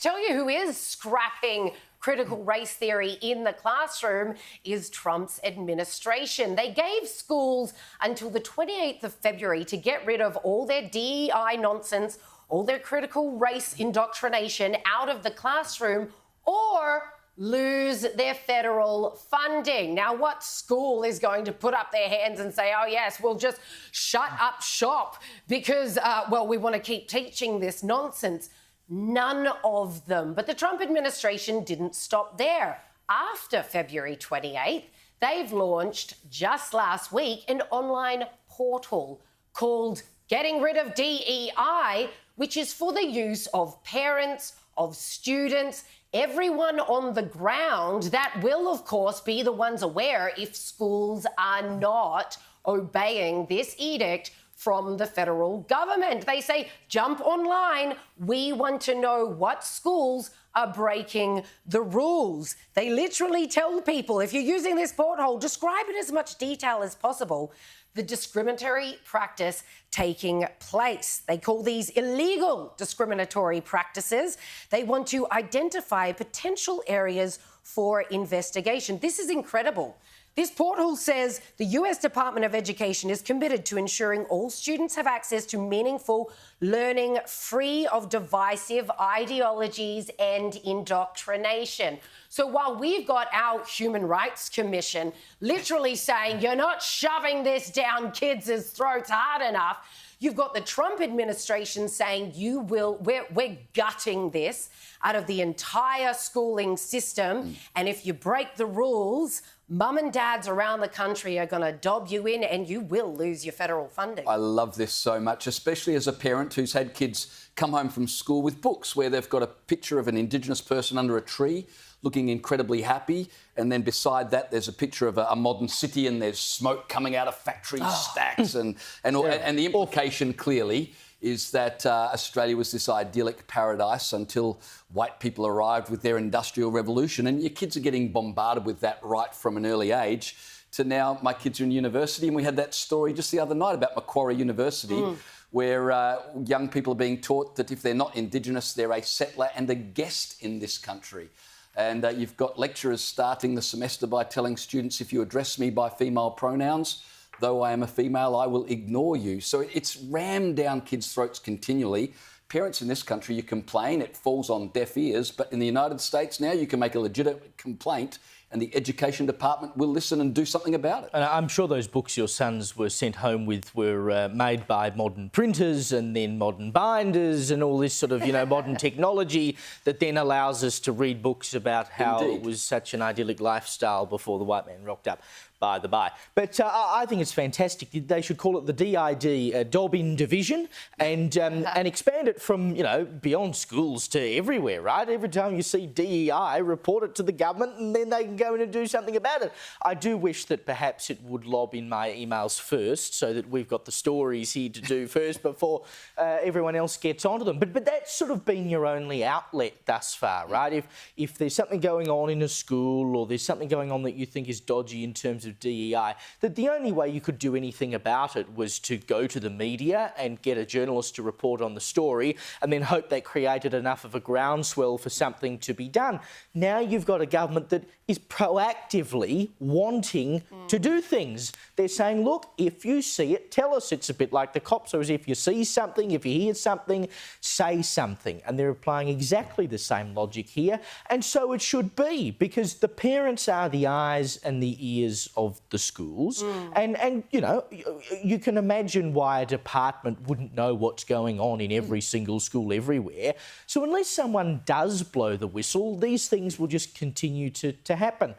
Tell you who is scrapping critical race theory in the classroom is Trump's administration. They gave schools until the 28th of February to get rid of all their DEI nonsense, all their critical race indoctrination out of the classroom, or lose their federal funding. Now, what school is going to put up their hands and say, oh, yes, we'll just shut up shop because, we want to keep teaching this nonsense? None of them. But the Trump administration didn't stop there. After February 28th, they've launched just last week an online portal called Getting Rid of DEI, which is for the use of parents, of students, everyone on the ground that will, of course, be the ones aware if schools are not obeying this edict from the federal government. They say, jump online. We want to know what schools are breaking the rules. They literally tell people, if you're using this porthole, describe in as much detail as possible the discriminatory practice taking place. They call these illegal discriminatory practices. They want to identify potential areas for investigation. This is incredible. This portal says the US Department of Education is committed to ensuring all students have access to meaningful learning free of divisive ideologies and indoctrination. So while we've got our Human Rights Commission literally saying you're not shoving this down kids' throats hard enough, you've got the Trump administration saying we're gutting this out of the entire schooling system. And if you break the rules, mum and dads around the country are going to dob you in and you will lose your federal funding. I love this so much, especially as a parent who's had kids come home from school with books where they've got a picture of an Indigenous person under a tree looking incredibly happy, and then beside that there's a picture of a modern city and there's smoke coming out of factory stacks and the implication clearly is that Australia was this idyllic paradise until white people arrived with their industrial revolution, and your kids are getting bombarded with that right from an early age. To now, my kids are in university, and we had that story just the other night about Macquarie University, where young people are being taught that if they're not Indigenous, they're a settler and a guest in this country. And you've got lecturers starting the semester by telling students, if you address me by female pronouns, though I am a female, I will ignore you. So it's rammed down kids' throats continually. Parents in this country, you complain, it falls on deaf ears, but in the United States now you can make a legitimate complaint and the Education Department will listen and do something about it. And I'm sure those books your sons were sent home with were made by modern printers and then modern binders and all this sort of, modern technology that then allows us to read books about how it was such an idyllic lifestyle before the white man rocked up. By the by. But I think it's fantastic. They should call it the DID, Dobbin Division, and expand it from, beyond schools to everywhere, right? Every time you see DEI, report it to the government and then they can go in and do something about it. I do wish that perhaps it would lob in my emails first so that we've got the stories here to do first before everyone else gets onto them. But that's sort of been your only outlet thus far, right? If there's something going on in a school or there's something going on that you think is dodgy in terms of DEI, that the only way you could do anything about it was to go to the media and get a journalist to report on the story and then hope they created enough of a groundswell for something to be done. Now you've got a government that is proactively wanting to do things. They're saying, look, if you see it, tell us. It's a bit like the cops. So if you see something, if you hear something, say something. And they're applying exactly the same logic here. And so it should be, because the parents are the eyes and the ears of the schools. And you can imagine why a department wouldn't know what's going on in every single school everywhere. So unless someone does blow the whistle, these things will just continue to happen.